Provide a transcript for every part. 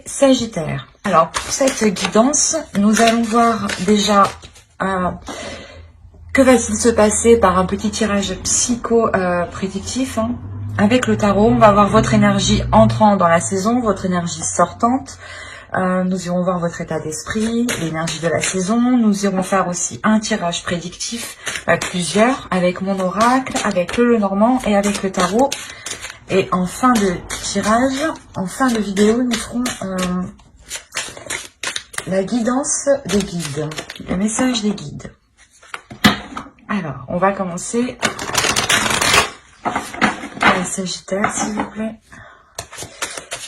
Sagittaire. Alors pour cette guidance, nous allons voir déjà que va-t-il se passer par un petit tirage psycho-prédictif. Avec le tarot, on va voir votre énergie entrant dans la saison, votre énergie sortante. Nous irons voir votre état d'esprit, l'énergie de la saison. Nous irons faire aussi un tirage prédictif, plusieurs, avec mon oracle, avec le Lenormand et avec le tarot. Et en fin de tirage, en fin de vidéo, nous ferons la guidance des guides, le message des guides. Alors, on va commencer par les Sagittaires, s'il vous plaît.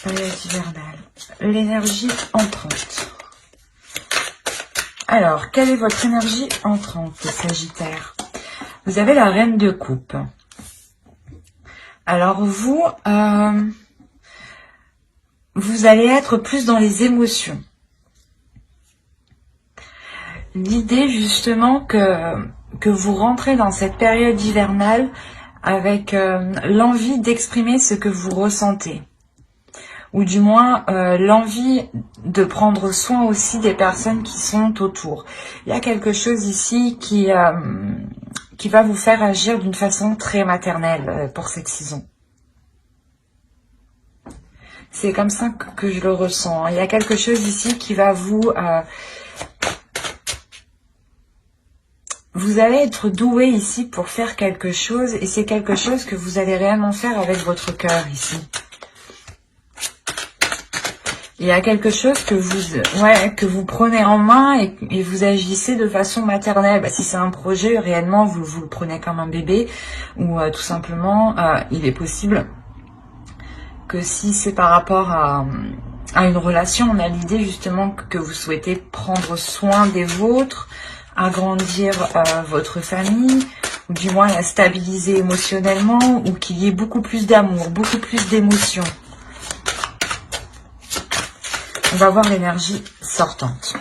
Période hivernale. L'énergie entrante. Alors, quelle est votre énergie entrante, Sagittaire? Vous avez la Reine de Coupe. Alors vous, vous allez être plus dans les émotions. L'idée justement que vous rentrez dans cette période hivernale avec l'envie d'exprimer ce que vous ressentez. Ou du moins l'envie de prendre soin aussi des personnes qui sont autour. Il y a quelque chose ici qui va vous faire agir d'une façon très maternelle pour cette saison. C'est comme ça que je le ressens. Il y a quelque chose ici qui va vous... vous allez être doué ici pour faire quelque chose et c'est quelque chose que vous allez réellement faire avec votre cœur ici. Il y a quelque chose que vous prenez en main et vous agissez de façon maternelle. Si c'est un projet, réellement, vous le prenez comme un bébé. Ou tout simplement, il est possible que si c'est par rapport à une relation, on a l'idée justement que vous souhaitez prendre soin des vôtres, agrandir votre famille, ou du moins la stabiliser émotionnellement, ou qu'il y ait beaucoup plus d'amour, beaucoup plus d'émotions. On va voir l'énergie sortante.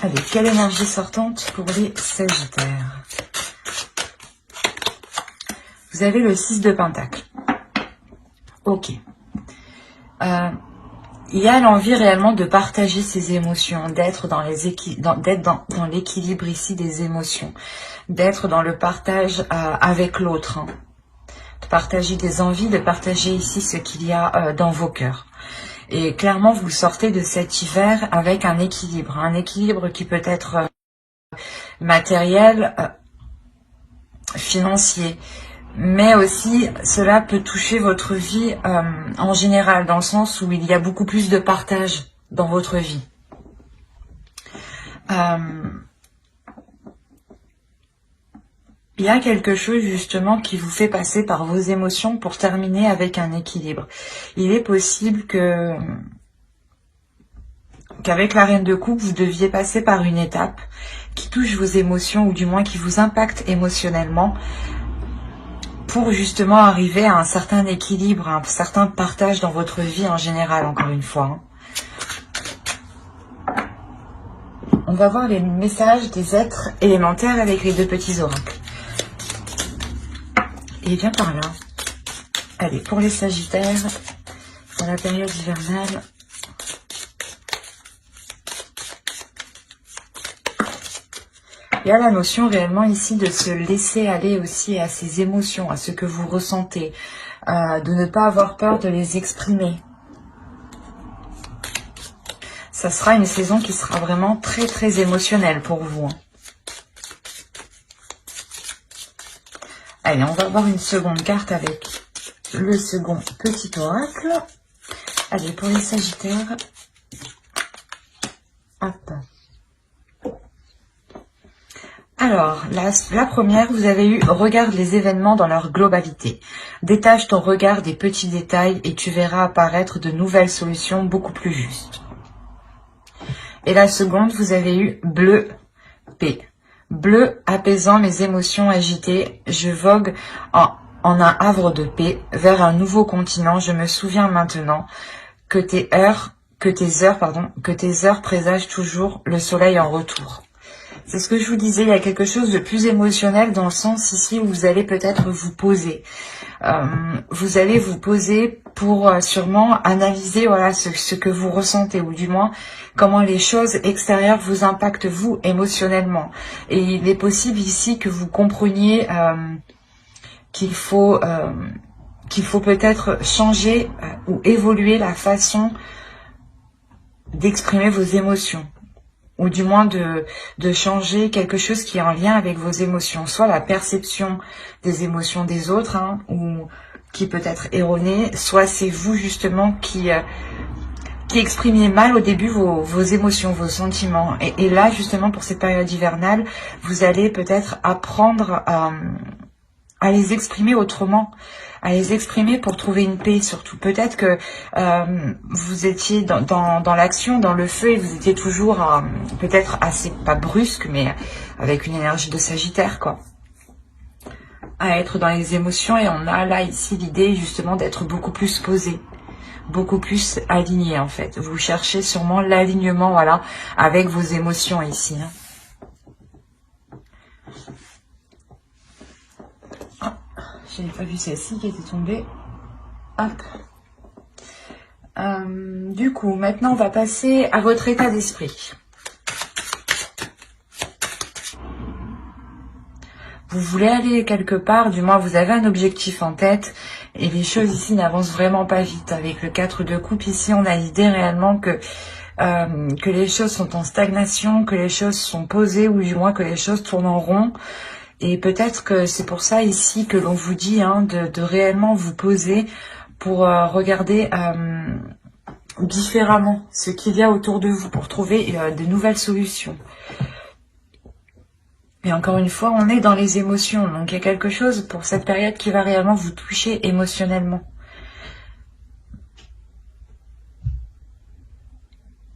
Allez, quelle énergie sortante pour les Sagittaires? Vous avez le 6 de Pentacle. Ok. Il y a l'envie réellement de partager ses émotions, d'être dans l'équilibre ici des émotions, d'être dans le partage avec l'autre, de partager des envies, de partager ici ce qu'il y a dans vos cœurs. Et clairement, vous sortez de cet hiver avec un équilibre qui peut être matériel, financier, mais aussi cela peut toucher votre vie en général, dans le sens où il y a beaucoup plus de partage dans votre vie. Il y a quelque chose justement qui vous fait passer par vos émotions pour terminer avec un équilibre. Il est possible qu'avec la Reine de Coupe, vous deviez passer par une étape qui touche vos émotions ou du moins qui vous impacte émotionnellement pour justement arriver à un certain équilibre, à un certain partage dans votre vie en général, encore une fois. On va voir les messages des êtres élémentaires avec les deux petits oracles. Et bien par là. Allez, pour les Sagittaires, pour la période hivernale. Il y a la notion réellement ici de se laisser aller aussi à ses émotions, à ce que vous ressentez, de ne pas avoir peur de les exprimer. Ça sera une saison qui sera vraiment très très émotionnelle pour vous. Allez, on va voir une seconde carte avec le second petit oracle. Allez, pour les Sagittaires. Hop. Alors, la première, vous avez eu « Regarde les événements dans leur globalité. Détache ton regard des petits détails et tu verras apparaître de nouvelles solutions beaucoup plus justes. » Et la seconde, vous avez eu « Bleu, paix. Bleu, apaisant mes émotions agitées, je vogue en un havre de paix vers un nouveau continent. Je me souviens maintenant que tes heures présagent toujours le soleil en retour. » C'est ce que je vous disais, il y a quelque chose de plus émotionnel dans le sens ici où vous allez peut-être vous poser. Vous allez vous poser pour sûrement analyser voilà ce que vous ressentez, ou du moins comment les choses extérieures vous impactent vous émotionnellement. Et il est possible ici que vous compreniez qu'il faut peut-être changer ou évoluer la façon d'exprimer vos émotions, ou du moins de changer quelque chose qui est en lien avec vos émotions, soit la perception des émotions des autres, hein, ou qui peut être erronée, soit c'est vous justement qui exprimiez mal au début vos émotions, vos sentiments. Et là, justement, pour cette période hivernale, vous allez peut-être apprendre à les exprimer autrement, à les exprimer pour trouver une paix surtout. Peut-être que vous étiez dans l'action, dans le feu, et vous étiez toujours peut-être assez, pas brusque, mais avec une énergie de Sagittaire, quoi. À être dans les émotions, et on a là ici l'idée justement d'être beaucoup plus posé, beaucoup plus aligné en fait. Vous cherchez sûrement l'alignement, voilà, avec vos émotions ici, hein. Je n'ai pas vu celle-ci qui était tombée. Hop. Du coup, maintenant, on va passer à votre état d'esprit. Vous voulez aller quelque part, du moins vous avez un objectif en tête, et les choses ici n'avancent vraiment pas vite. Avec le 4 de coupe, ici, on a l'idée réellement que les choses sont en stagnation, que les choses sont posées, ou du moins que les choses tournent en rond. Et peut-être que c'est pour ça ici que l'on vous dit hein, de réellement vous poser pour regarder différemment ce qu'il y a autour de vous, pour trouver de nouvelles solutions. Et encore une fois, on est dans les émotions, donc il y a quelque chose pour cette période qui va réellement vous toucher émotionnellement.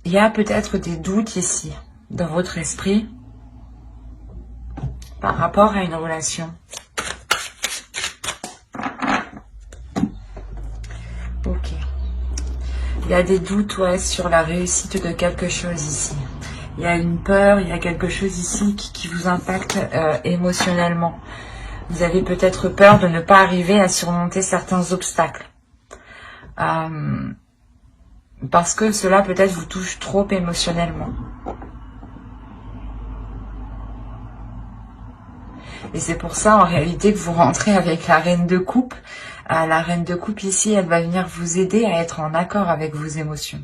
Il y a peut-être des doutes ici, dans votre esprit, par rapport à une relation. Ok. Il y a des doutes ouais, sur la réussite de quelque chose ici. Il y a une peur, il y a quelque chose ici qui vous impacte émotionnellement. Vous avez peut-être peur de ne pas arriver à surmonter certains obstacles. Parce que cela peut-être vous touche trop émotionnellement. Et c'est pour ça en réalité que vous rentrez avec la reine de coupe. La reine de coupe ici, elle va venir vous aider à être en accord avec vos émotions.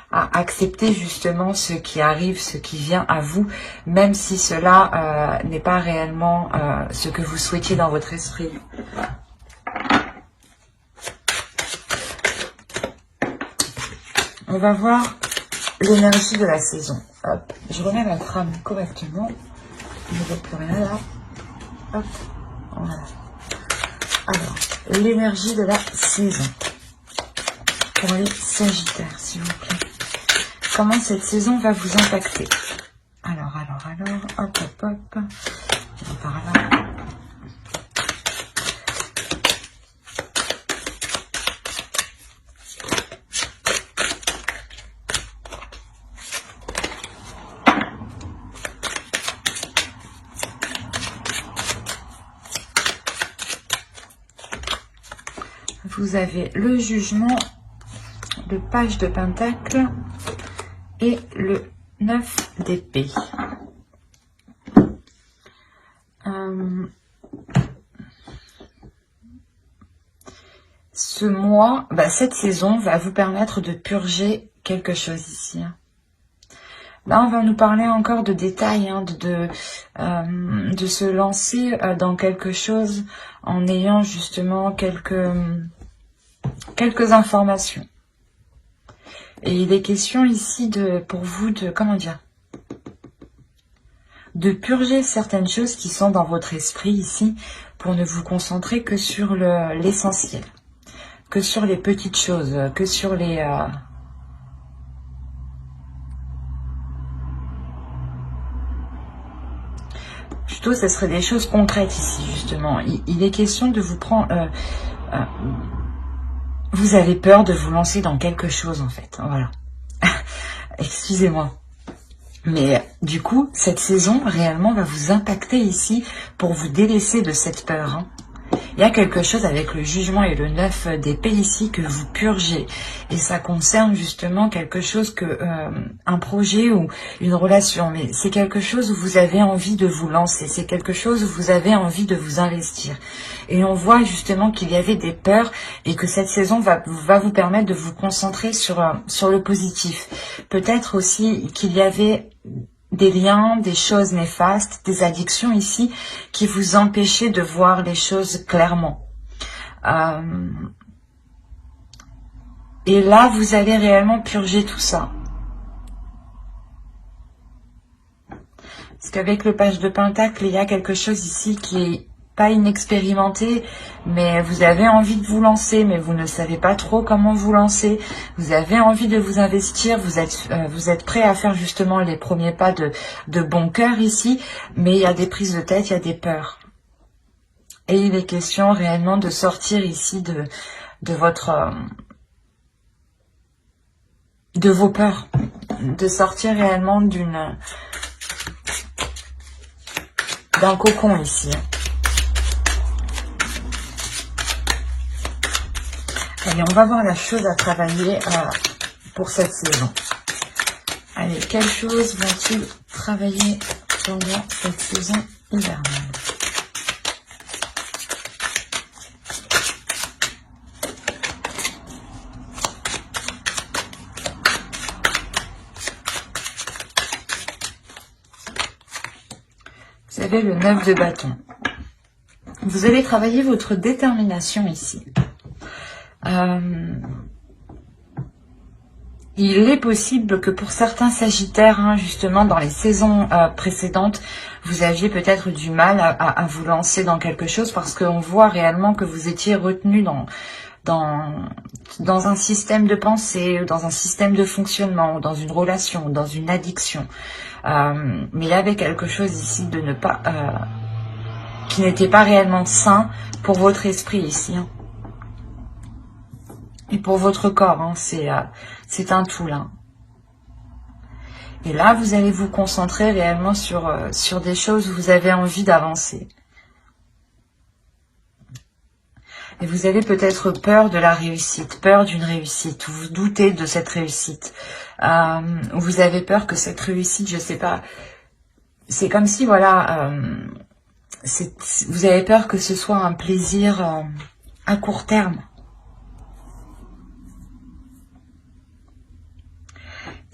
À accepter justement ce qui arrive, ce qui vient à vous, même si cela n'est pas réellement ce que vous souhaitiez dans votre esprit. On va voir l'énergie de la saison. Hop, je remets ma trame correctement. Je ne vois plus rien là. Hop, voilà. Alors, l'énergie de la saison. Pour les Sagittaires, s'il vous plaît. Comment cette saison va vous impacter? Alors, hop, hop, hop. Par là. Vous avez le jugement, le page de pentacle et le 9 d'épée. Ce mois, cette saison va vous permettre de purger quelque chose ici. Là, on va nous parler encore de détails, de se lancer dans quelque chose en ayant justement quelques informations. Et il est question ici pour vous de purger certaines choses qui sont dans votre esprit ici, pour ne vous concentrer que sur l'essentiel, que sur les petites choses, que sur les... Plutôt, ce serait des choses concrètes ici, justement. Il est question de vous prendre... vous avez peur de vous lancer dans quelque chose, en fait. Voilà. Excusez-moi. Mais du coup, cette saison, réellement, va vous impacter ici pour vous délaisser de cette peur. Il y a quelque chose avec le jugement et le 9 d'épée ici que vous purgez. Et ça concerne justement quelque chose que un projet ou une relation. Mais c'est quelque chose où vous avez envie de vous lancer. C'est quelque chose où vous avez envie de vous investir. Et on voit justement qu'il y avait des peurs et que cette saison va vous permettre de vous concentrer sur le positif. Peut-être aussi qu'il y avait des liens, des choses néfastes, des addictions ici qui vous empêchaient de voir les choses clairement. Et là, vous allez réellement purger tout ça. Parce qu'avec le page de Pentacle, il y a quelque chose ici qui est pas inexpérimenté, mais vous avez envie de vous lancer, mais vous ne savez pas trop comment vous lancer. Vous avez envie de vous investir, vous êtes prêt à faire justement les premiers pas de bon cœur ici, mais il y a des prises de tête, il y a des peurs. Et il est question réellement de sortir ici de vos peurs, de sortir réellement d'un cocon ici. Allez, on va voir la chose à travailler pour cette saison. Allez, quelle chose vont-ils travailler pendant cette saison hivernale? Vous avez le 9 de bâton. Vous allez travailler votre détermination ici. Il est possible que pour certains sagittaires, justement dans les saisons précédentes, vous aviez peut-être du mal à vous lancer dans quelque chose parce qu'on voit réellement que vous étiez retenu dans un système de pensée, dans un système de fonctionnement, dans une relation, dans une addiction. Mais il y avait quelque chose ici de ne pas qui n'était pas réellement sain pour votre esprit ici. Et pour votre corps, c'est un tout là. Et là, vous allez vous concentrer réellement sur des choses où vous avez envie d'avancer. Et vous avez peut-être peur de la réussite, peur d'une réussite, ou vous doutez de cette réussite. Ou vous avez peur que cette réussite, je sais pas, c'est comme si, voilà, vous avez peur que ce soit un plaisir à court terme.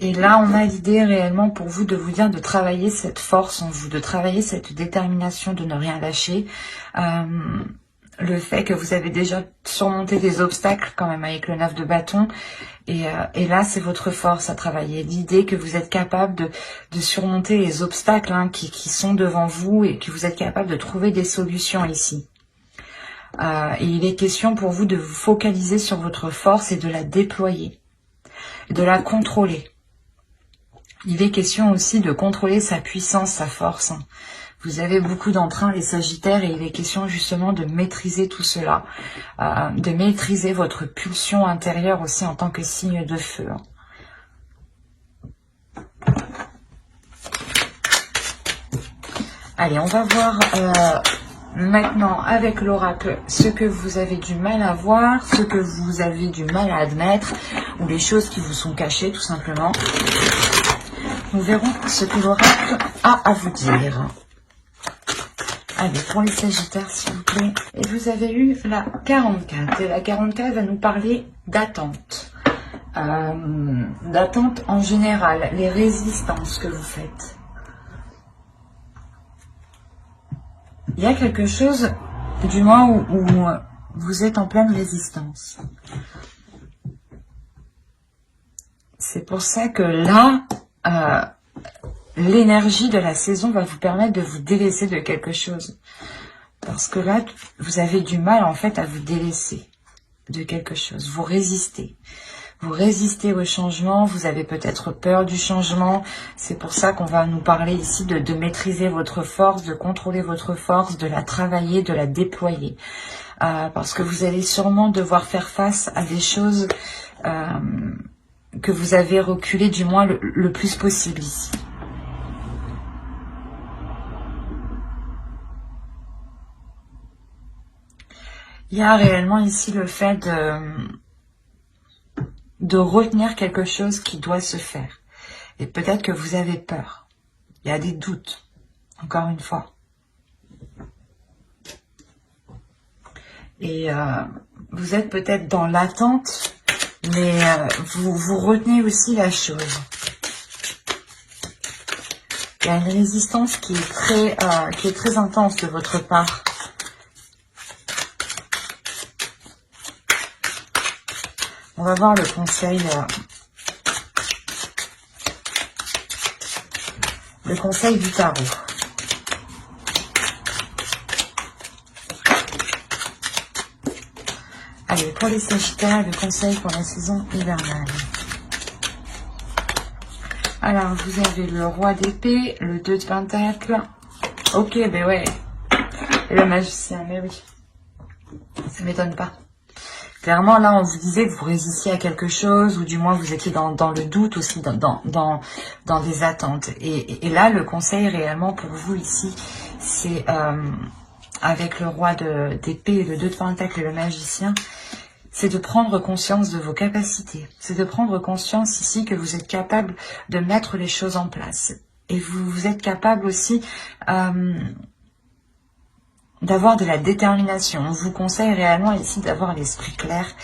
Et là, on a l'idée réellement pour vous de vous dire de travailler cette force en vous, de travailler cette détermination de ne rien lâcher. Le fait que vous avez déjà surmonté des obstacles quand même avec le 9 de bâton. Et là, c'est votre force à travailler. L'idée que vous êtes capable de surmonter les obstacles qui sont devant vous et que vous êtes capable de trouver des solutions ici. Et il est question pour vous de vous focaliser sur votre force et de la déployer, de la contrôler. Il est question aussi de contrôler sa puissance, sa force. Vous avez beaucoup d'entrain, les Sagittaires, et il est question justement de maîtriser tout cela, de maîtriser votre pulsion intérieure aussi en tant que signe de feu. Allez, on va voir maintenant avec l'oracle ce que vous avez du mal à voir, ce que vous avez du mal à admettre, ou les choses qui vous sont cachées tout simplement. Nous verrons ce que l'oracle a à vous dire. Allez, pour les Sagittaires, s'il vous plaît. Et vous avez eu la 44. Et la 44 va nous parler d'attente. D'attente en général, les résistances que vous faites. Il y a quelque chose, du moins, où vous êtes en pleine résistance. C'est pour ça que là, l'énergie de la saison va vous permettre de vous délaisser de quelque chose. Parce que là, vous avez du mal en fait à vous délaisser de quelque chose. Vous résistez. Vous résistez au changement. Vous avez peut-être peur du changement. C'est pour ça qu'on va nous parler ici de maîtriser votre force, de contrôler votre force, de la travailler, de la déployer. Parce que vous allez sûrement devoir faire face à des choses que vous avez reculées du moins le plus possible ici. Il y a réellement ici le fait de retenir quelque chose qui doit se faire. Et peut-être que vous avez peur. Il y a des doutes, encore une fois. Et vous êtes peut-être dans l'attente, mais vous retenez aussi la chose. Il y a une résistance qui est très intense de votre part. On va voir le conseil du tarot. Allez, pour les Sagittaires, le conseil pour la saison hivernale. Alors, vous avez le roi d'épée, le 2 de pentacles. Ok, ben ouais. Et le magicien, mais oui. Ça m'étonne pas. Clairement, là, on vous disait que vous résistiez à quelque chose, ou du moins vous étiez dans le doute aussi, dans des attentes. Et là, le conseil réellement pour vous ici, c'est avec le roi d'épée et le 2 de pentacles et le magicien, c'est de prendre conscience de vos capacités. C'est de prendre conscience ici que vous êtes capable de mettre les choses en place. Et vous êtes capable aussi d'avoir de la détermination. On vous conseille réellement ici d'avoir l'esprit clair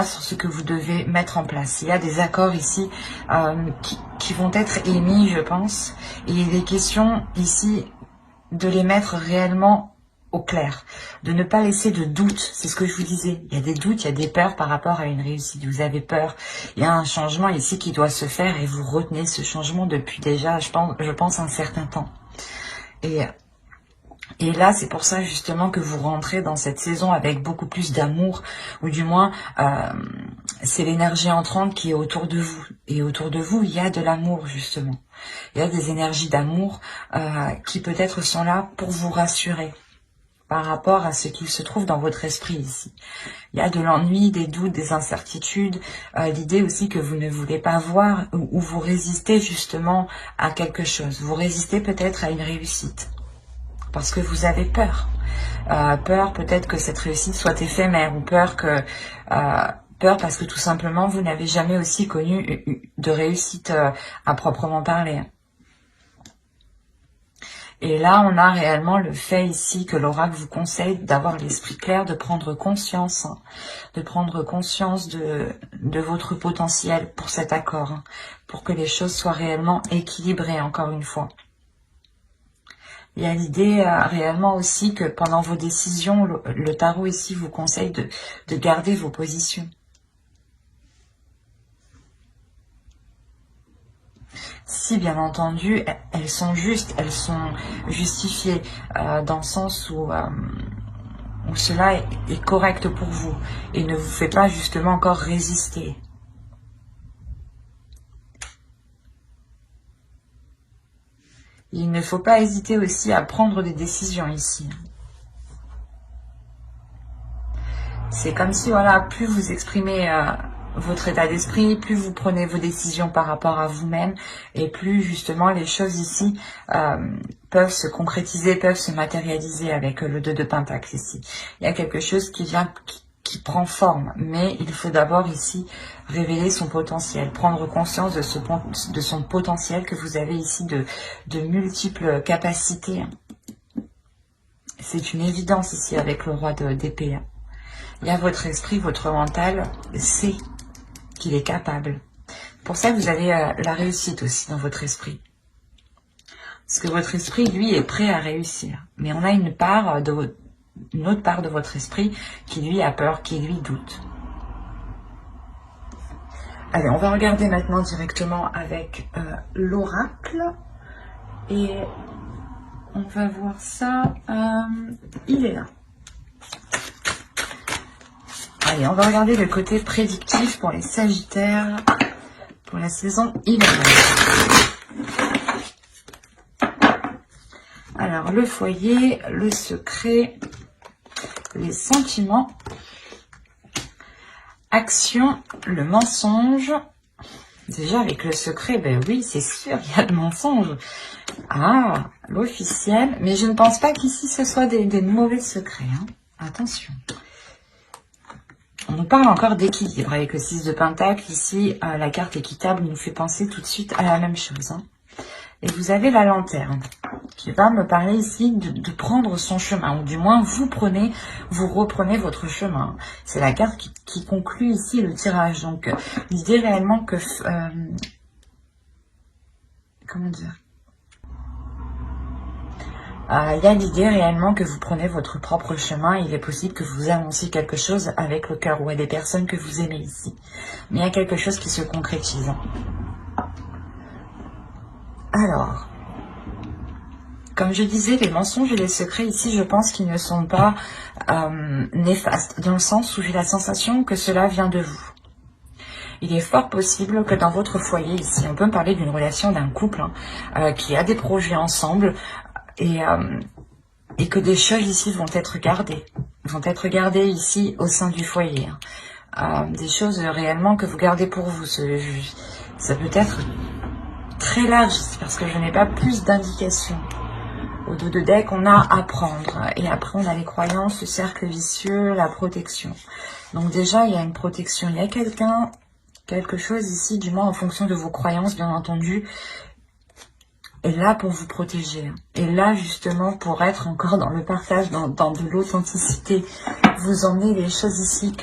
sur ce que vous devez mettre en place. Il y a des accords ici qui vont être émis, je pense. Et il est question ici de les mettre réellement au clair, de ne pas laisser de doute. C'est ce que je vous disais. Il y a des doutes, il y a des peurs par rapport à une réussite. Vous avez peur. Il y a un changement ici qui doit se faire et vous retenez ce changement depuis déjà, je pense un certain temps. Et là, c'est pour ça justement que vous rentrez dans cette saison avec beaucoup plus d'amour, ou du moins, c'est l'énergie entrante qui est autour de vous. Et autour de vous, il y a de l'amour justement. Il y a des énergies d'amour qui peut-être sont là pour vous rassurer par rapport à ce qu'il se trouve dans votre esprit ici. Il y a de l'ennui, des doutes, des incertitudes, l'idée aussi que vous ne voulez pas voir ou vous résistez justement à quelque chose. Vous résistez peut-être à une réussite. Parce que vous avez peur. Peur peut-être que cette réussite soit éphémère, ou peur parce que tout simplement vous n'avez jamais aussi connu de réussite à proprement parler. Et là, on a réellement le fait ici que l'oracle vous conseille d'avoir l'esprit clair, de prendre conscience, de votre potentiel pour cet accord, pour que les choses soient réellement équilibrées, encore une fois. Il y a l'idée réellement aussi que pendant vos décisions, le tarot ici vous conseille de garder vos positions. Si bien entendu, elles sont justes, elles sont justifiées dans le sens où cela est correct pour vous et ne vous fait pas justement encore résister. Il ne faut pas hésiter aussi à prendre des décisions ici. C'est comme si, voilà, plus vous exprimez votre état d'esprit, plus vous prenez vos décisions par rapport à vous-même, et plus justement les choses ici peuvent se concrétiser, peuvent se matérialiser avec le 2 de Pentacle ici. Il y a quelque chose qui prend forme, mais il faut d'abord ici révéler son potentiel, prendre conscience de son potentiel que vous avez ici de multiples capacités. C'est une évidence ici avec le roi d'épée. Il y a votre esprit, votre mental sait qu'il est capable. Pour ça, vous avez la réussite aussi dans votre esprit. Parce que votre esprit, lui, est prêt à réussir. Mais on a une autre part de votre esprit qui, lui, a peur, qui, lui, doute. Allez, on va regarder maintenant directement avec l'oracle. Et on va voir ça. Il est là. Allez, on va regarder le côté prédictif pour les Sagittaires pour la saison hivernale. Alors, le foyer, le secret, les sentiments, action, le mensonge. Déjà, avec le secret, ben oui, c'est sûr, il y a le mensonge. Ah, l'officiel. Mais je ne pense pas qu'ici, ce soit des mauvais secrets. Hein. Attention. On nous parle encore d'équilibre avec le 6 de Pentacle. Ici, la carte équitable nous fait penser tout de suite à la même chose. Hein. Et vous avez la lanterne qui va me parler ici de prendre son chemin. Ou du moins, vous reprenez votre chemin. C'est la carte qui conclut ici le tirage. Donc, l'idée réellement que... comment dire, il y a l'idée réellement que vous prenez votre propre chemin. Il est possible que vous annonciez quelque chose avec le cœur ou à des personnes que vous aimez ici. Mais il y a quelque chose qui se concrétise. Alors, comme je disais, les mensonges et les secrets ici, je pense qu'ils ne sont pas néfastes. Dans le sens où j'ai la sensation que cela vient de vous. Il est fort possible que dans votre foyer ici, on peut me parler d'une relation d'un couple qui a des projets ensemble et que des choses ici vont être gardées ici au sein du foyer. Des choses réellement que vous gardez pour vous. Ça peut être très large ici parce que je n'ai pas plus d'indications. Au dos de deck, on a apprendre et après on a les croyances, le cercle vicieux, la protection. Donc déjà, il y a une protection. Il y a quelque chose ici, du moins en fonction de vos croyances, bien entendu, est là pour vous protéger. Et là, justement, pour être encore dans le partage, dans de l'authenticité. Vous emmenez les choses ici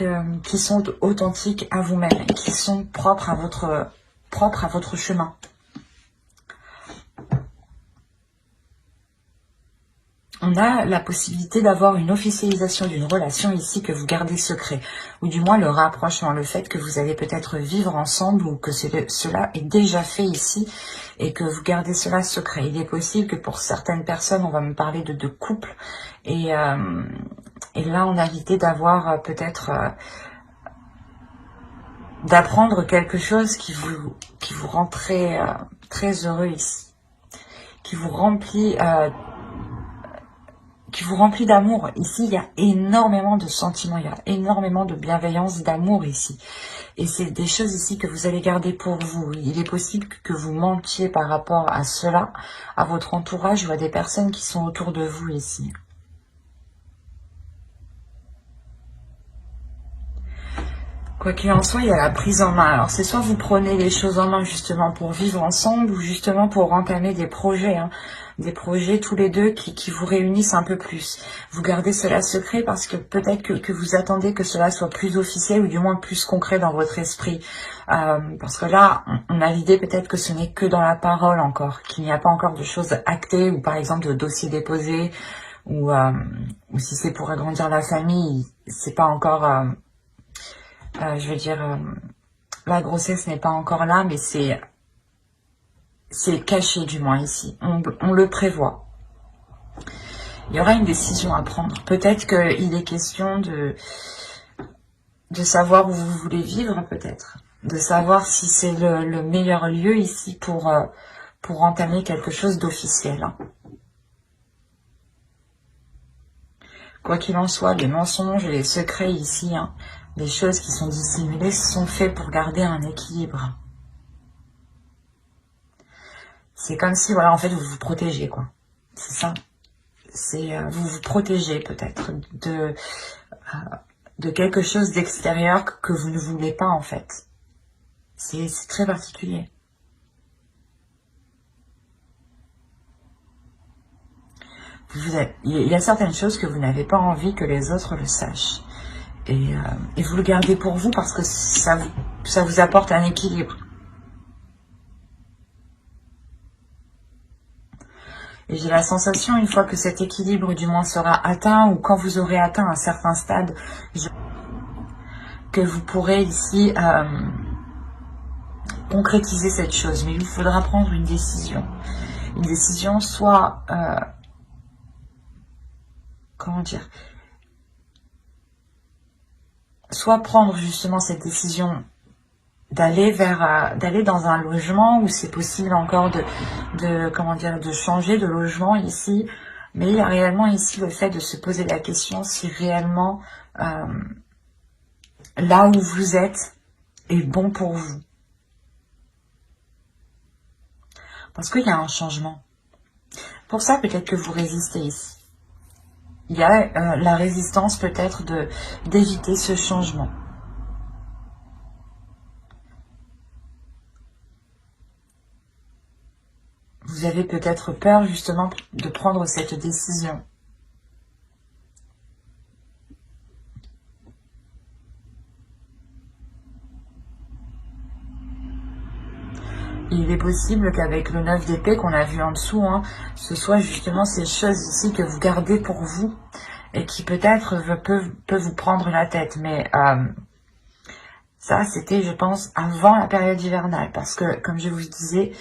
qui sont authentiques à vous-même, qui sont propres à votre chemin. On a la possibilité d'avoir une officialisation d'une relation ici que vous gardez secret, ou du moins le rapprochement, le fait que vous allez peut-être vivre ensemble ou que cela est déjà fait ici et que vous gardez cela secret. Il est possible que pour certaines personnes, on va me parler de couple et là on a l'idée d'avoir peut-être d'apprendre quelque chose qui vous rend très heureux ici, qui vous remplit d'amour. Ici, il y a énormément de sentiments, il y a énormément de bienveillance, d'amour ici. Et c'est des choses ici que vous allez garder pour vous. Il est possible que vous mentiez par rapport à cela, à votre entourage ou à des personnes qui sont autour de vous ici. Quoi qu'il en soit, il y a la prise en main. Alors, c'est soit vous prenez les choses en main justement pour vivre ensemble ou justement pour entamer des projets. Des projets tous les deux qui vous réunissent un peu plus. Vous gardez cela secret parce que peut-être que vous attendez que cela soit plus officiel ou du moins plus concret dans votre esprit. Parce que là, on a l'idée peut-être que ce n'est que dans la parole encore, qu'il n'y a pas encore de choses actées ou par exemple de dossiers déposés ou si c'est pour agrandir la famille, c'est pas encore... je veux dire, la grossesse n'est pas encore là, mais c'est caché du moins ici. On le prévoit. Il y aura une décision à prendre. Peut-être qu'il est question de savoir où vous voulez vivre, peut-être. De savoir si c'est le meilleur lieu ici pour entamer quelque chose d'officiel. Quoi qu'il en soit, les mensonges et les secrets ici, les choses qui sont dissimulées sont faites pour garder un équilibre. C'est comme si, voilà, en fait, vous vous protégez, quoi. C'est ça. C'est vous vous protégez peut-être de quelque chose d'extérieur que vous ne voulez pas, en fait. C'est très particulier. Il y a certaines choses que vous n'avez pas envie que les autres le sachent. Et vous le gardez pour vous parce que ça vous apporte un équilibre. Et j'ai la sensation, une fois que cet équilibre du moins sera atteint, ou quand vous aurez atteint un certain stade, que vous pourrez ici concrétiser cette chose. Mais il vous faudra prendre une décision. Une décision soit... comment dire, soit prendre justement cette décision d'aller dans un logement où c'est possible encore de changer de logement ici, mais il y a réellement ici le fait de se poser la question si réellement là où vous êtes est bon pour vous. Parce qu'il y a un changement. Pour ça, peut-être que vous résistez ici. Il y a la résistance peut-être d'éviter ce changement. Vous avez peut-être peur justement de prendre cette décision. Il est possible qu'avec le 9 d'épée qu'on a vu en dessous, hein, ce soit justement ces choses ici que vous gardez pour vous et qui peut-être peut vous prendre la tête. Mais ça, c'était, je pense, avant la période hivernale. Parce que, comme je vous disais,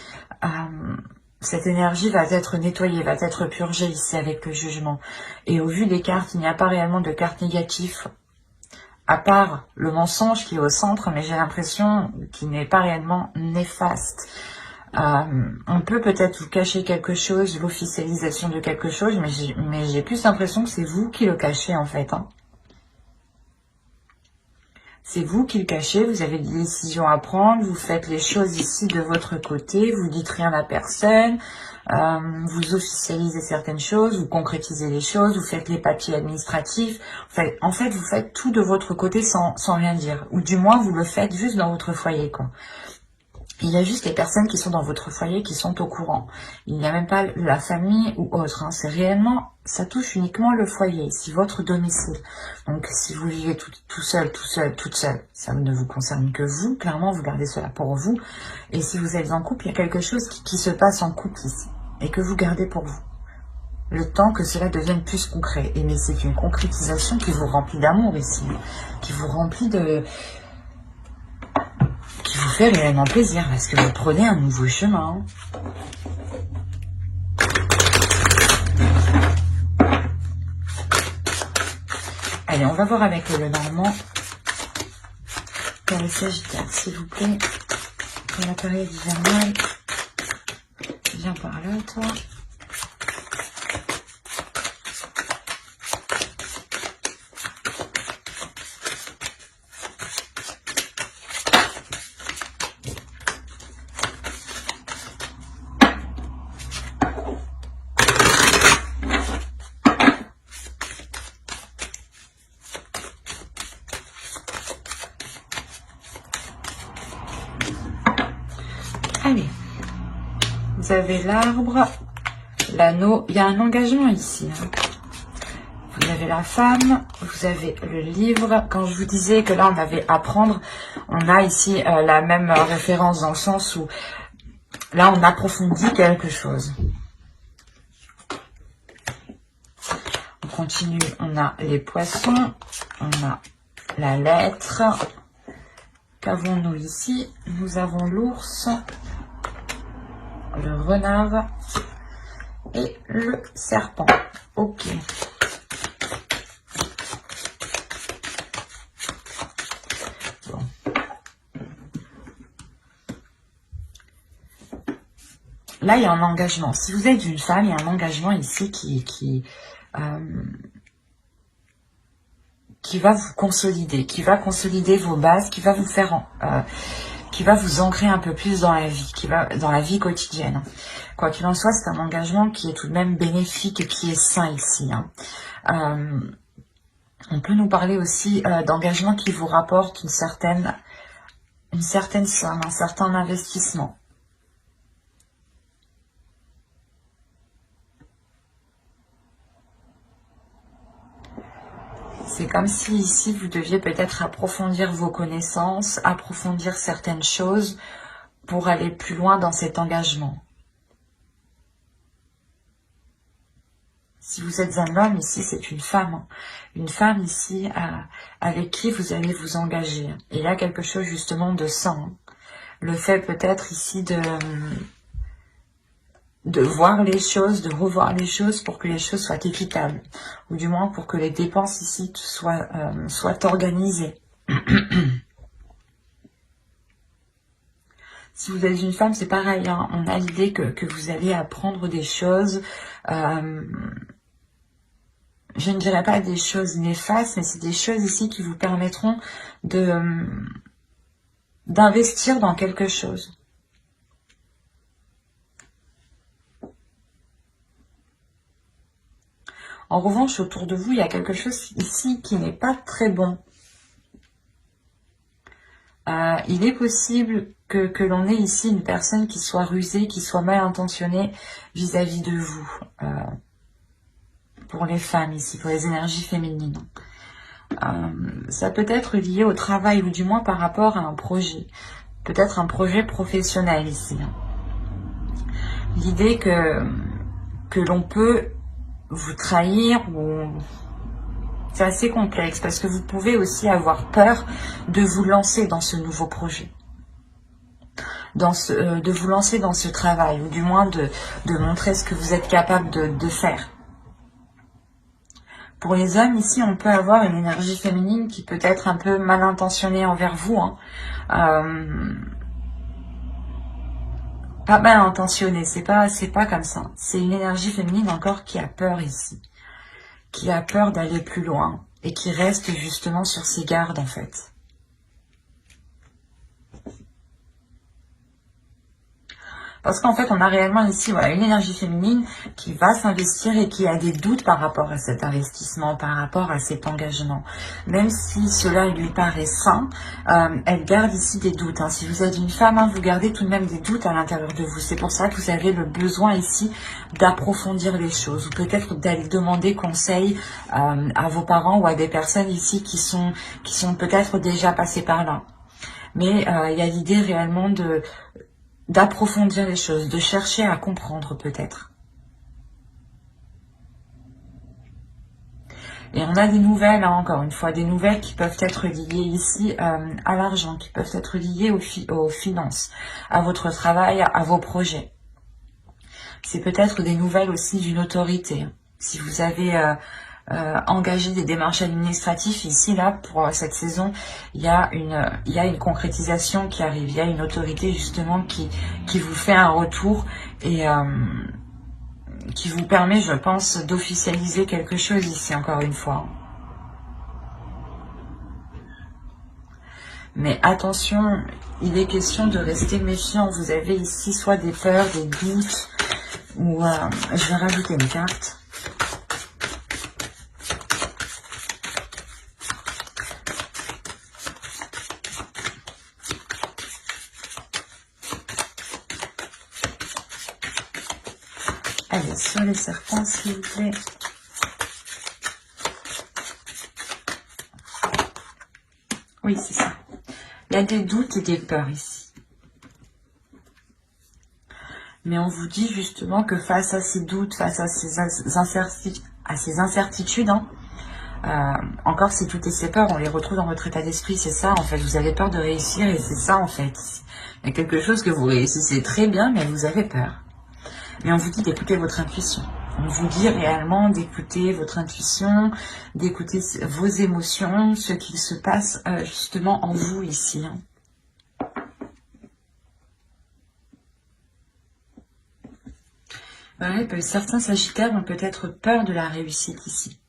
cette énergie va être nettoyée, va être purgée ici avec le jugement. Et au vu des cartes, il n'y a pas réellement de cartes négatives, à part le mensonge qui est au centre, mais j'ai l'impression qu'il n'est pas réellement néfaste. On peut peut-être vous cacher quelque chose, l'officialisation de quelque chose, mais j'ai plus l'impression que c'est vous qui le cachez en fait. Hein. C'est vous qui le cachez, vous avez des décisions à prendre, vous faites les choses ici de votre côté, vous dites rien à personne, vous officialisez certaines choses, vous concrétisez les choses, vous faites les papiers administratifs. En fait, vous faites tout de votre côté sans rien dire. Ou du moins, vous le faites juste dans votre foyer, quoi. Il y a juste les personnes qui sont dans votre foyer qui sont au courant. Il n'y a même pas la famille ou autre. Hein. C'est réellement, ça touche uniquement le foyer, ici, votre domicile. Donc, si vous vivez tout seul, toute seule, ça ne vous concerne que vous. Clairement, vous gardez cela pour vous. Et si vous êtes en couple, il y a quelque chose qui se passe en couple ici. Et que vous gardez pour vous. Le temps que cela devienne plus concret. Et mais c'est une concrétisation qui vous remplit d'amour ici. Qui vous remplit de... qui vous fait réellement plaisir. Parce que vous prenez un nouveau chemin. Allez, on va voir avec le Normand. Pour le Sagittaire, s'il vous plaît. Pour la période hivernale. Viens par là, toi. Allez. Vous avez l'arbre, l'anneau, il y a un engagement ici. Hein. Vous avez la femme, vous avez le livre. Quand je vous disais que là on avait à apprendre, on a ici la même référence dans le sens où là on approfondit quelque chose. On continue, on a les poissons, on a la lettre. Qu'avons-nous ici? Nous avons l'ours, le renard et le serpent. Ok. Bon. Là, il y a un engagement. Si vous êtes une femme, il y a un engagement ici qui va vous consolider, qui va consolider vos bases, qui va vous faire... qui va vous ancrer un peu plus dans la vie, dans la vie quotidienne. Quoi qu'il en soit, c'est un engagement qui est tout de même bénéfique et qui est sain ici. Hein. On peut nous parler aussi d'engagement qui vous rapporte une certaine somme, un certain investissement. C'est comme si ici, vous deviez peut-être approfondir vos connaissances, approfondir certaines choses pour aller plus loin dans cet engagement. Si vous êtes un homme, ici, c'est une femme. Une femme, ici, avec qui vous allez vous engager. Et il y a quelque chose, justement, de sain. Le fait, peut-être, ici, de voir les choses, de revoir les choses pour que les choses soient équitables. Ou du moins pour que les dépenses ici soient organisées. Si vous êtes une femme, c'est pareil. Hein. On a l'idée que vous allez apprendre des choses. Je ne dirais pas des choses néfastes, mais c'est des choses ici qui vous permettront d'investir dans quelque chose. En revanche, autour de vous, il y a quelque chose ici qui n'est pas très bon. Il est possible que l'on ait ici une personne qui soit rusée, qui soit mal intentionnée vis-à-vis de vous. Pour les femmes ici, pour les énergies féminines. Ça peut être lié au travail, ou du moins par rapport à un projet. Peut-être un projet professionnel ici. L'idée que l'on peut vous trahir, ou c'est assez complexe, parce que vous pouvez aussi avoir peur de vous lancer dans ce nouveau projet. De vous lancer dans ce travail, ou du moins de montrer ce que vous êtes capable de faire. Pour les hommes, ici, on peut avoir une énergie féminine qui peut être un peu mal intentionnée envers vous. Pas mal intentionnée, c'est pas comme ça. C'est une énergie féminine encore qui a peur ici. Qui a peur d'aller plus loin. Et qui reste justement sur ses gardes, en fait. Parce qu'en fait, on a réellement ici voilà, une énergie féminine qui va s'investir et qui a des doutes par rapport à cet investissement, par rapport à cet engagement. Même si cela lui paraît sain, elle garde ici des doutes. Si vous êtes une femme, vous gardez tout de même des doutes à l'intérieur de vous. C'est pour ça que vous avez le besoin ici d'approfondir les choses. Ou peut-être d'aller demander conseil à vos parents ou à des personnes ici qui sont peut-être déjà passées par là. Mais il y a l'idée réellement d'approfondir les choses, de chercher à comprendre peut-être. Et on a des nouvelles, encore une fois, des nouvelles qui peuvent être liées ici à l'argent, qui peuvent être liées aux finances, à votre travail, à vos projets. C'est peut-être des nouvelles aussi d'une autorité. Si vous avez engager des démarches administratives, ici, là, pour cette saison, il y a une concrétisation qui arrive. Il y a une autorité, justement, qui vous fait un retour et qui vous permet, je pense, d'officialiser quelque chose ici, encore une fois. Mais attention, il est question de rester méfiant. Vous avez ici soit des peurs, des doutes, ou je vais rajouter une carte. Allez, sur les serpents, s'il vous plaît. Oui, c'est ça. Il y a des doutes et des peurs ici. Mais on vous dit justement que face à ces doutes, face à ces incertitudes, encore ces doutes et ces peurs, on les retrouve dans votre état d'esprit, c'est ça en fait. Vous avez peur de réussir et c'est ça en fait. Il y a quelque chose que vous réussissez très bien, mais vous avez peur. Mais on vous dit d'écouter votre intuition. On vous dit réellement d'écouter votre intuition, d'écouter vos émotions, ce qu'il se passe justement en vous ici. Ouais, certains sagittaires ont peut-être peur de la réussite ici.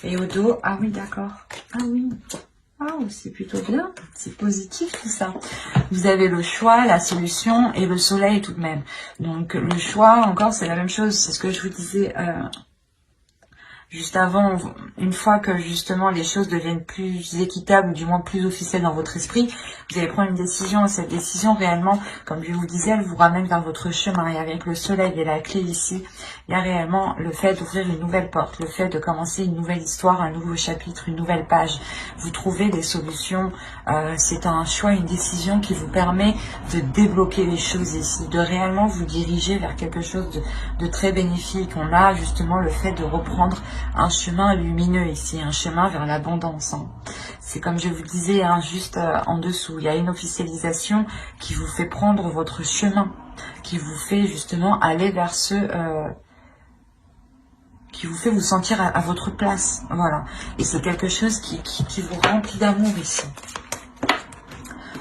Et au dos, ah oui, d'accord. Ah oui. Oh, c'est plutôt bien, c'est positif tout ça. Vous avez le choix, la solution et le soleil tout de même. Donc le choix, encore, c'est la même chose. C'est ce que je vous disais juste avant. Une fois que justement les choses deviennent plus équitables, ou du moins plus officielles dans votre esprit, vous allez prendre une décision. Et cette décision, réellement, comme je vous disais, elle vous ramène vers votre chemin. Et avec le soleil et la clé ici, il y a réellement le fait d'ouvrir une nouvelle porte, le fait de commencer une nouvelle histoire, un nouveau chapitre, une nouvelle page. Vous trouvez des solutions. C'est un choix, une décision qui vous permet de débloquer les choses ici, de réellement vous diriger vers quelque chose de très bénéfique. On a justement le fait de reprendre un chemin lumineux ici, un chemin vers l'abondance. C'est comme je vous disais, juste en dessous, il y a une officialisation qui vous fait prendre votre chemin, qui vous fait justement aller vers qui vous fait vous sentir à votre place. Voilà. Et c'est quelque chose qui vous remplit d'amour ici.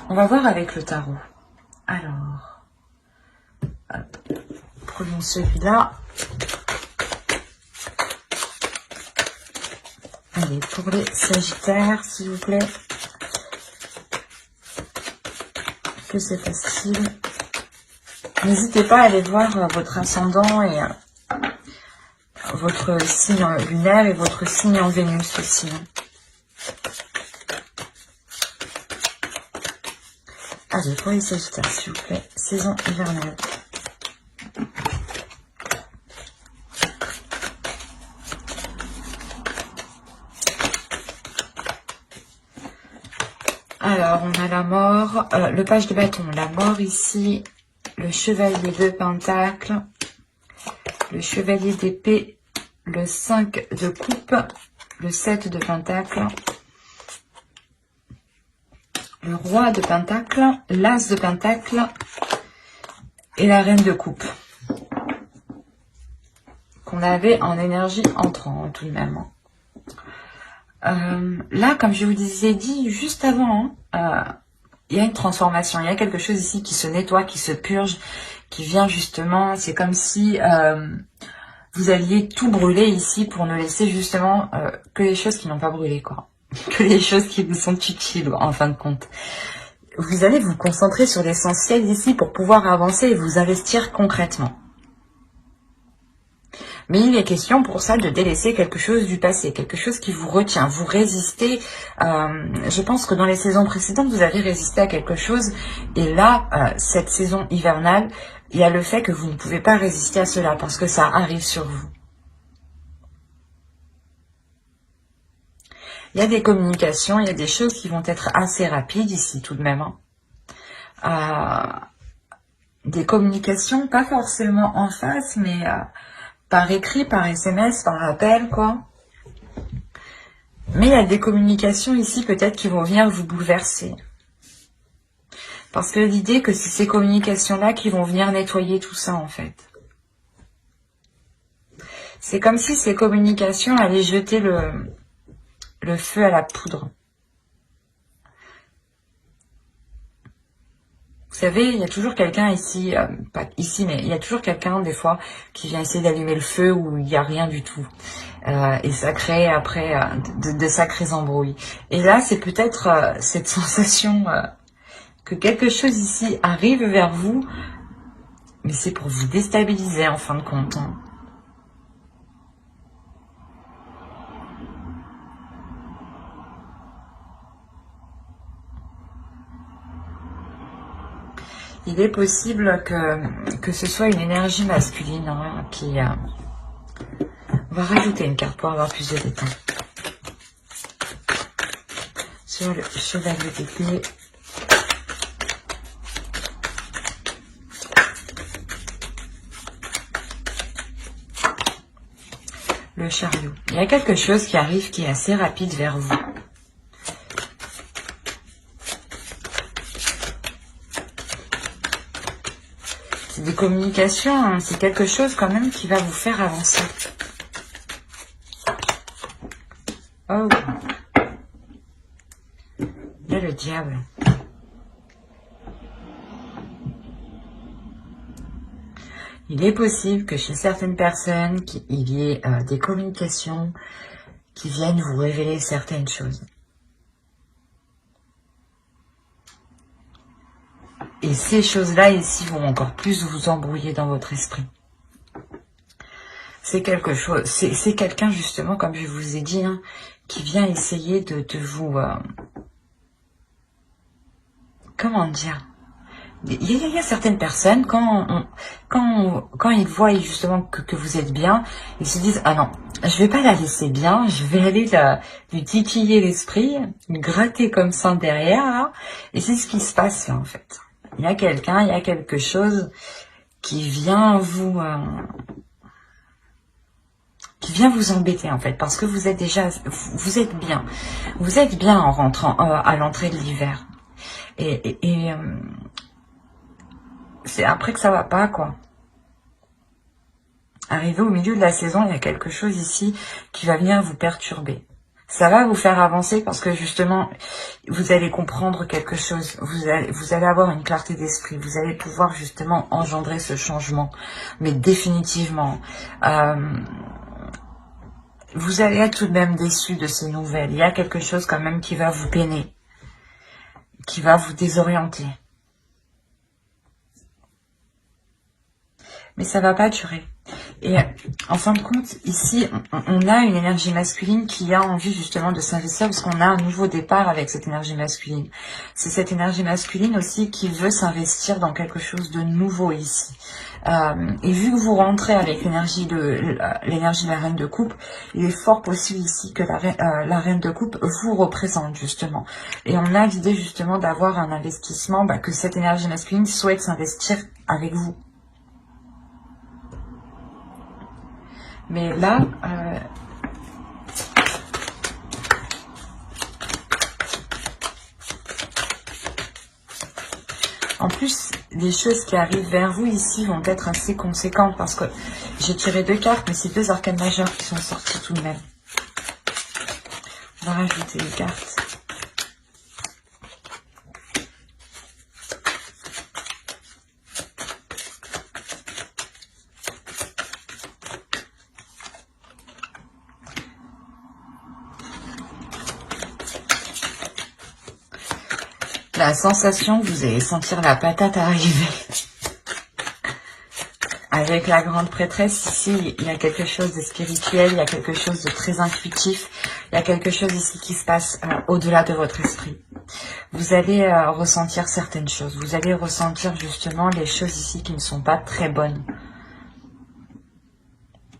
On va voir avec le tarot. Alors, hop, prenons celui-là. Allez, pour les sagittaires, s'il vous plaît. Que c'est facile. N'hésitez pas à aller voir votre ascendant et votre signe lunaire et votre signe en Vénus aussi. Allez, pour les Sagittaires, s'il vous plaît. Saison hivernale. Alors, on a la mort, le page de bâton, la mort ici, le chevalier de pentacle, le chevalier d'épée, le 5 de coupe, le 7 de pentacle, le roi de pentacle, l'as de pentacle et la reine de coupe. Qu'on avait en énergie entrant, tout de même. Là, comme je vous disais dit juste avant, il y a une transformation, il y a quelque chose ici qui se nettoie, qui se purge, qui vient justement, c'est comme si vous alliez tout brûler ici pour ne laisser justement que les choses qui n'ont pas brûlé, quoi. Que les choses qui vous sont utiles, en fin de compte. Vous allez vous concentrer sur l'essentiel ici pour pouvoir avancer et vous investir concrètement. Mais il est question pour ça de délaisser quelque chose du passé, quelque chose qui vous retient, vous résistez. Je pense que dans les saisons précédentes, vous avez résisté à quelque chose. Et là, cette saison hivernale, il y a le fait que vous ne pouvez pas résister à cela parce que ça arrive sur vous. Il y a des communications, il y a des choses qui vont être assez rapides ici tout de même. Des communications, pas forcément en face, mais... par écrit, par SMS, par appel, quoi. Mais il y a des communications ici, peut-être, qui vont venir vous bouleverser. Parce que l'idée que c'est ces communications-là qui vont venir nettoyer tout ça, en fait. C'est comme si ces communications allaient jeter le feu à la poudre. Vous savez, il y a toujours quelqu'un ici, pas ici, mais il y a toujours quelqu'un, des fois, qui vient essayer d'allumer le feu où il n'y a rien du tout. Et ça crée, après, de sacrés embrouilles. Et là, c'est peut-être cette sensation que quelque chose ici arrive vers vous, mais c'est pour vous déstabiliser, en fin de compte. Hein. Il est possible que ce soit une énergie masculine hein, qui... On va rajouter une carte pour avoir plus de détails. Sur le chevalier d'épée. Le chariot. Il y a quelque chose qui arrive qui est assez rapide vers vous. C'est des communications, hein, c'est quelque chose quand même qui va vous faire avancer. Oh. Il y a le diable. Il est possible que chez certaines personnes, il y ait des communications qui viennent vous révéler certaines choses. Et ces choses-là ici vont encore plus vous embrouiller dans votre esprit. C'est quelque chose, c'est quelqu'un justement, comme je vous ai dit, hein, qui vient essayer de vous... comment dire? Il y a certaines personnes, quand ils voient justement que vous êtes bien, ils se disent « Ah non, je vais pas la laisser bien, je vais aller lui titiller l'esprit, lui gratter comme ça derrière. Là. » Et c'est ce qui se passe là en fait. Il y a quelqu'un, il y a quelque chose qui vient vous embêter en fait, parce que vous êtes déjà, vous êtes bien en rentrant à l'entrée de l'hiver. Et c'est après que ça va pas, quoi. Arrivé au milieu de la saison, il y a quelque chose ici qui va venir vous perturber. Ça va vous faire avancer parce que justement, vous allez comprendre quelque chose. Vous allez avoir une clarté d'esprit. Vous allez pouvoir justement engendrer ce changement. Mais définitivement, vous allez être tout de même déçu de ces nouvelles. Il y a quelque chose quand même qui va vous peiner, qui va vous désorienter. Mais ça va pas durer. Et en fin de compte, ici, on a une énergie masculine qui a envie justement de s'investir parce qu'on a un nouveau départ avec cette énergie masculine. C'est cette énergie masculine aussi qui veut s'investir dans quelque chose de nouveau ici. Et vu que vous rentrez avec l'énergie de la reine de coupe, il est fort possible ici que la reine de coupe vous représente justement. Et on a l'idée justement d'avoir un investissement, que cette énergie masculine souhaite s'investir avec vous. Mais là, en plus, les choses qui arrivent vers vous ici vont être assez conséquentes parce que j'ai tiré 2 cartes, mais c'est 2 arcanes majeures qui sont sorties tout de même. On va rajouter les cartes. La sensation que vous allez sentir la patate arriver. Avec la grande prêtresse, ici, il y a quelque chose de spirituel, il y a quelque chose de très intuitif, il y a quelque chose ici qui se passe au-delà de votre esprit. Vous allez ressentir certaines choses, vous allez ressentir justement les choses ici qui ne sont pas très bonnes.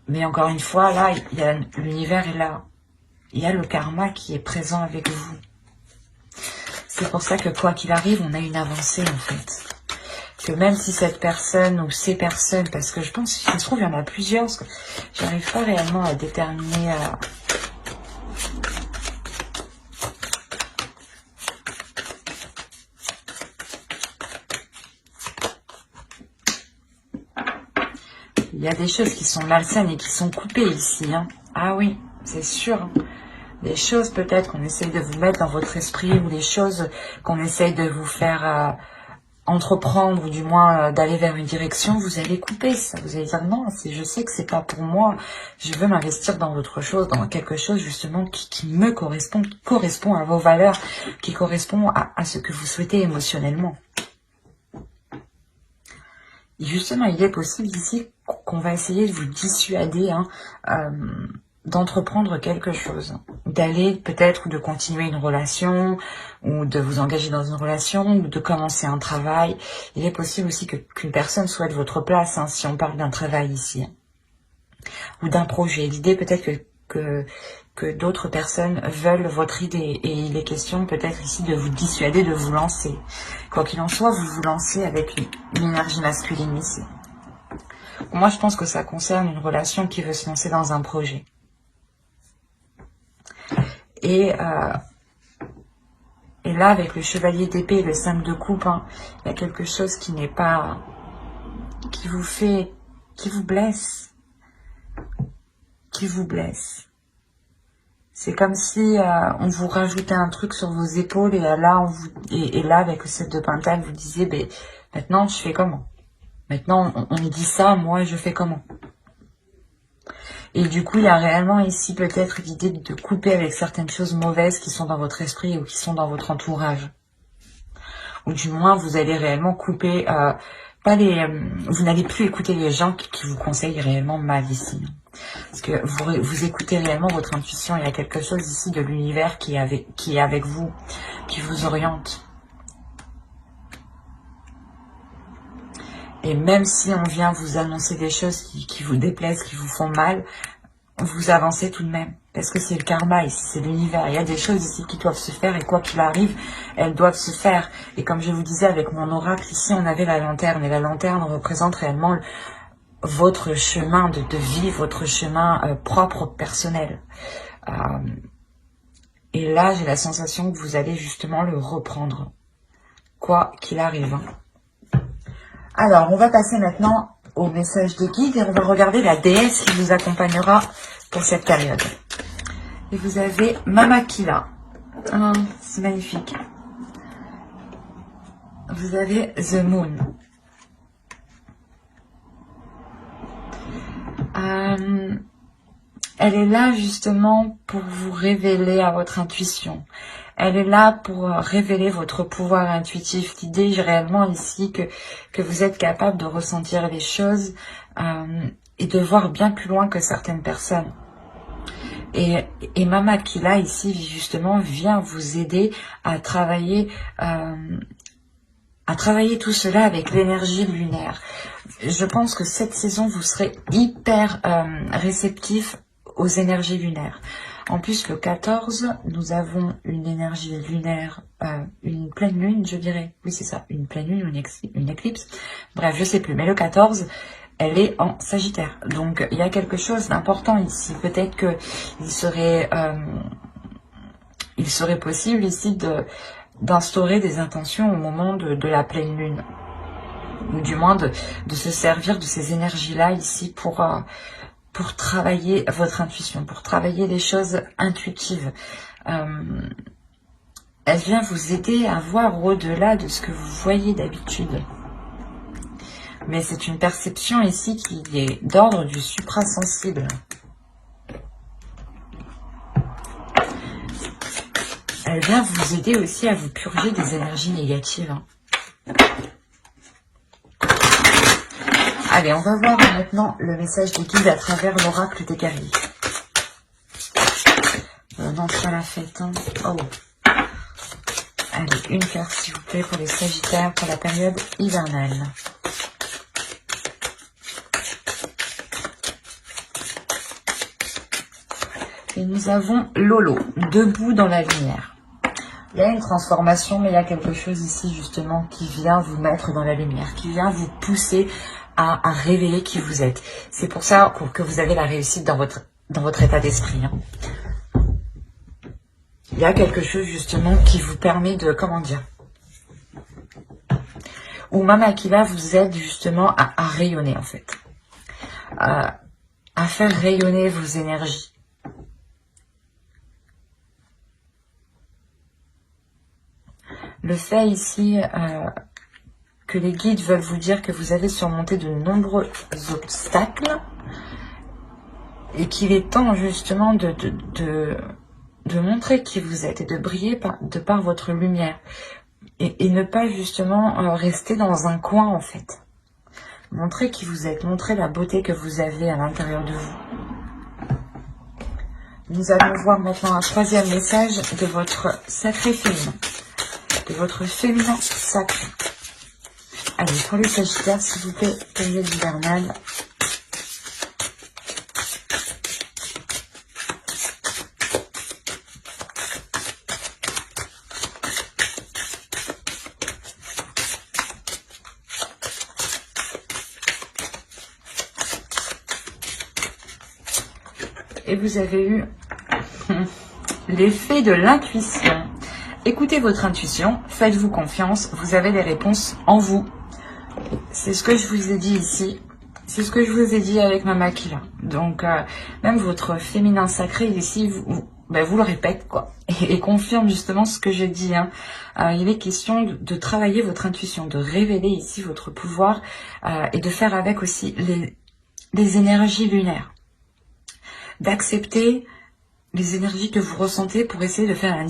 Mais encore une fois, là, il y a l'univers est là. Il y a le karma qui est présent avec vous. C'est pour ça que quoi qu'il arrive, on a une avancée en fait. Que même si cette personne ou ces personnes, parce que je pense qu'il se trouve il y en a plusieurs, parce que j'arrive pas réellement à déterminer. Il y a des choses qui sont malsaines et qui sont coupées ici. Hein. Ah oui, c'est sûr. Des choses peut-être qu'on essaye de vous mettre dans votre esprit ou des choses qu'on essaye de vous faire entreprendre ou du moins d'aller vers une direction, vous allez couper ça. Vous allez dire non, je sais que c'est pas pour moi. Je veux m'investir dans autre chose, dans quelque chose justement qui me correspond, qui correspond à vos valeurs, qui correspond à ce que vous souhaitez émotionnellement. Et justement, il est possible ici qu'on va essayer de vous dissuader d'entreprendre quelque chose, d'aller peut-être ou de continuer une relation ou de vous engager dans une relation ou de commencer un travail. Il est possible aussi qu'une personne souhaite votre place, hein, si on parle d'un travail ici, ou d'un projet. L'idée peut-être que d'autres personnes veulent votre idée et il est question peut-être ici de vous dissuader de vous lancer. Quoi qu'il en soit, vous vous lancez avec une énergie masculine ici. Moi, je pense que ça concerne une relation qui veut se lancer dans un projet. Et là, avec le chevalier d'épée et le 5 de coupe, hein, il y a quelque chose qui n'est pas... qui vous blesse. Qui vous blesse. C'est comme si on vous rajoutait un truc sur vos épaules et là, là avec le 7 de Pentacle, vous disiez, ben, maintenant, je fais comment? Maintenant, on me dit ça, moi, je fais comment? Et du coup, il y a réellement ici peut-être l'idée de couper avec certaines choses mauvaises qui sont dans votre esprit ou qui sont dans votre entourage. Ou du moins, vous allez réellement couper, vous n'allez plus écouter les gens qui vous conseillent réellement mal ici. Parce que vous écoutez réellement votre intuition. Il y a quelque chose ici de l'univers qui est avec vous, qui vous oriente. Et même si on vient vous annoncer des choses qui vous déplaisent, qui vous font mal, vous avancez tout de même. Parce que c'est le karma ici, c'est l'univers. Il y a des choses ici qui doivent se faire et quoi qu'il arrive, elles doivent se faire. Et comme je vous disais avec mon oracle, ici on avait la lanterne. Et la lanterne représente réellement votre chemin de vie, votre chemin propre, personnel. Et là, j'ai la sensation que vous allez justement le reprendre. Quoi qu'il arrive. Alors, on va passer maintenant au message de guide et on va regarder la déesse qui vous accompagnera pour cette période. Et vous avez Mamakila. Ah, c'est magnifique. Vous avez The Moon. Elle est là justement pour vous révéler à votre intuition. Elle est là pour révéler votre pouvoir intuitif. L'idée réellement ici que vous êtes capable de ressentir les choses et de voir bien plus loin que certaines personnes. Et Mama Aquila ici justement vient vous aider à travailler tout cela avec l'énergie lunaire. Je pense que cette saison vous serez hyper réceptif aux énergies lunaires. En plus le 14 nous avons une énergie lunaire, une pleine lune je dirais, oui c'est ça, une pleine lune ou une éclipse, bref je sais plus, mais le 14 elle est en Sagittaire. Donc, il y a quelque chose d'important ici. Peut-être que il serait possible ici d'instaurer des intentions au moment de la pleine lune. Ou du moins de se servir de ces énergies-là ici pour travailler votre intuition, pour travailler les choses intuitives. Elle vient vous aider à voir au-delà de ce que vous voyez d'habitude. Mais c'est une perception ici qui est d'ordre du suprasensible. Elle vient vous aider aussi à vous purger des énergies négatives. Allez, on va voir maintenant le message des guides à travers l'oracle des guerriers. Non, c'est pas la fête. Hein. Oh. Allez, une carte s'il vous plaît pour les Sagittaires pour la période hivernale. Et nous avons Lolo, debout dans la lumière. Il y a une transformation, mais il y a quelque chose ici justement qui vient vous mettre dans la lumière, qui vient vous pousser à révéler qui vous êtes. C'est pour ça que vous avez la réussite dans votre état d'esprit. Hein. Il y a quelque chose justement qui vous permet de, comment dire, où Mama Aquila vous aide justement à rayonner en fait, à faire rayonner vos énergies. Le fait ici que les guides veulent vous dire que vous avez surmonté de nombreux obstacles et qu'il est temps justement de montrer qui vous êtes et de briller de par votre lumière et ne pas justement rester dans un coin en fait. Montrez qui vous êtes, montrez la beauté que vous avez à l'intérieur de vous. Nous allons voir maintenant un troisième message de votre sacré féminin. De votre féminin sacré. Allez, pour les Sagittaires, s'il vous plaît, période hivernale. Et vous avez eu l'effet de l'intuition. Écoutez votre intuition, faites-vous confiance, vous avez les réponses en vous. C'est ce que je vous ai dit ici, c'est ce que je vous ai dit avec Mama Aquila. Donc, même votre féminin sacré ici, vous le répète, quoi, et confirme justement ce que je dis. Hein. Il est question de travailler votre intuition, de révéler ici votre pouvoir et de faire avec aussi les énergies lunaires. D'accepter les énergies que vous ressentez pour essayer de faire la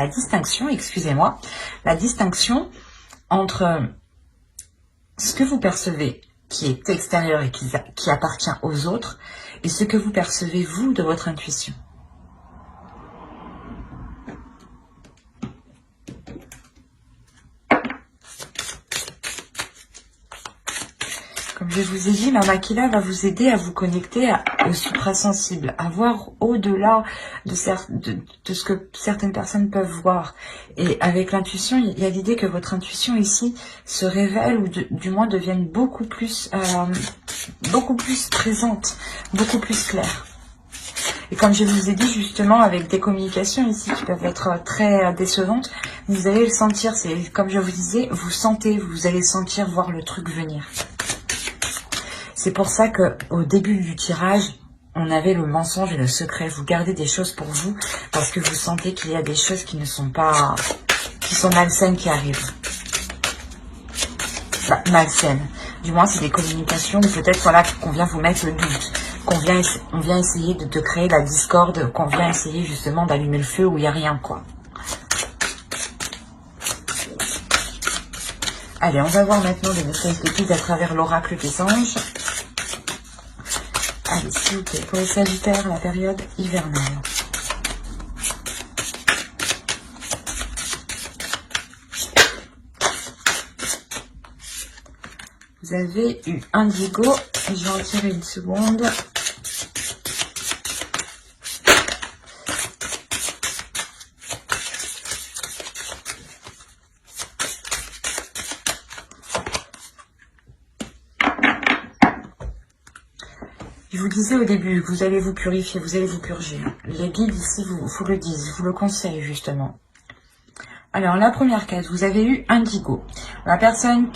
distinction, excusez-moi, la distinction entre ce que vous percevez qui est extérieur et qui appartient aux autres et ce que vous percevez vous de votre intuition. Comme je vous ai dit, Mama Aquila va vous aider à vous connecter au suprasensible, à voir au-delà de ce que certaines personnes peuvent voir. Et avec l'intuition, il y a l'idée que votre intuition ici se révèle ou du moins devienne beaucoup plus présente, beaucoup plus claire. Et comme je vous ai dit justement, avec des communications ici qui peuvent être très décevantes, vous allez le sentir, c'est comme je vous disais, vous allez sentir voir le truc venir. C'est pour ça que au début du tirage, on avait le mensonge et le secret. Vous gardez des choses pour vous parce que vous sentez qu'il y a des choses qui ne sont pas, qui sont malsaines qui arrivent. Enfin, malsaines. Du moins, c'est des communications ou peut-être voilà qu'on vient vous mettre le doute, on vient essayer de créer la discorde, qu'on vient essayer justement d'allumer le feu où il n'y a rien quoi. Allez, on va voir maintenant les messages de guide à travers l'oracle des anges. Allez, s'il vous plaît, pour les Sagittaires, la période hivernale. Vous avez eu Indigo, et je vais en tirer une seconde. Je vous disais au début, vous allez vous purifier, vous allez vous purger. Les guides ici vous le disent, vous le conseillent justement. Alors, la première case, vous avez eu Indigo. La personne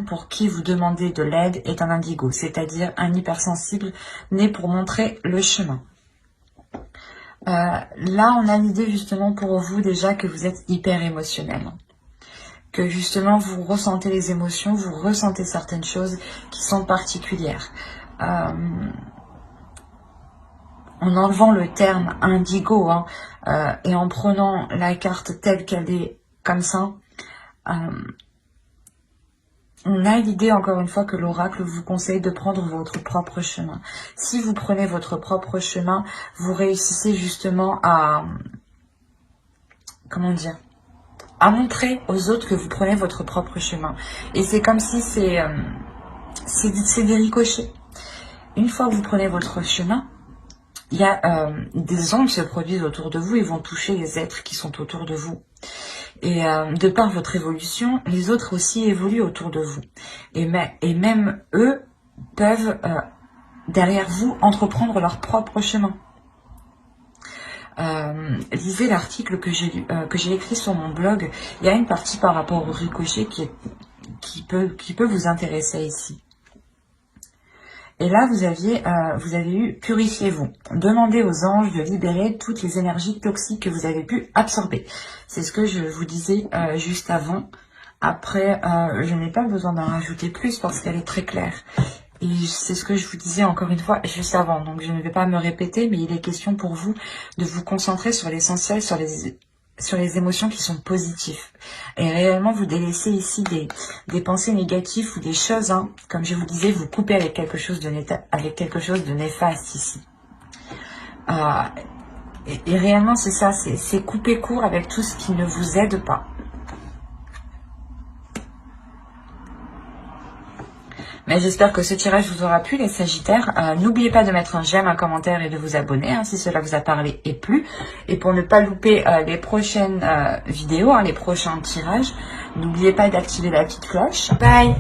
pour qui vous demandez de l'aide est un Indigo, c'est-à-dire un hypersensible né pour montrer le chemin. Là, on a l'idée justement pour vous déjà que vous êtes hyper émotionnel. Que justement, vous ressentez les émotions, vous ressentez certaines choses qui sont particulières. En enlevant le terme indigo et en prenant la carte telle qu'elle est comme ça, on a l'idée encore une fois que l'oracle vous conseille de prendre votre propre chemin. Si vous prenez votre propre chemin, vous réussissez justement à, comment dire, à montrer aux autres que vous prenez votre propre chemin. Et c'est comme si c'est des ricochets. Une fois que vous prenez votre chemin, il y a des ondes qui se produisent autour de vous et vont toucher les êtres qui sont autour de vous. Et de par votre évolution, les autres aussi évoluent autour de vous. Et même eux peuvent, derrière vous, entreprendre leur propre chemin. Lisez l'article que j'ai écrit sur mon blog. Il y a une partie par rapport au ricochet qui peut vous intéresser ici. Et là, vous avez eu « Purifiez-vous ». Demandez aux anges de libérer toutes les énergies toxiques que vous avez pu absorber. C'est ce que je vous disais juste avant. Après, je n'ai pas besoin d'en rajouter plus parce qu'elle est très claire. Et c'est ce que je vous disais encore une fois juste avant. Donc, je ne vais pas me répéter, mais il est question pour vous de vous concentrer sur l'essentiel, sur les émotions qui sont positives. Et réellement, vous délaissez ici des pensées négatives ou des choses, comme je vous disais, vous coupez avec quelque chose de néfaste ici. Et réellement, c'est ça, c'est couper court avec tout ce qui ne vous aide pas. Mais j'espère que ce tirage vous aura plu, les Sagittaires. N'oubliez pas de mettre un j'aime, un commentaire et de vous abonner si cela vous a parlé et plu. Et pour ne pas louper les prochaines vidéos, les prochains tirages, n'oubliez pas d'activer la petite cloche. Bye!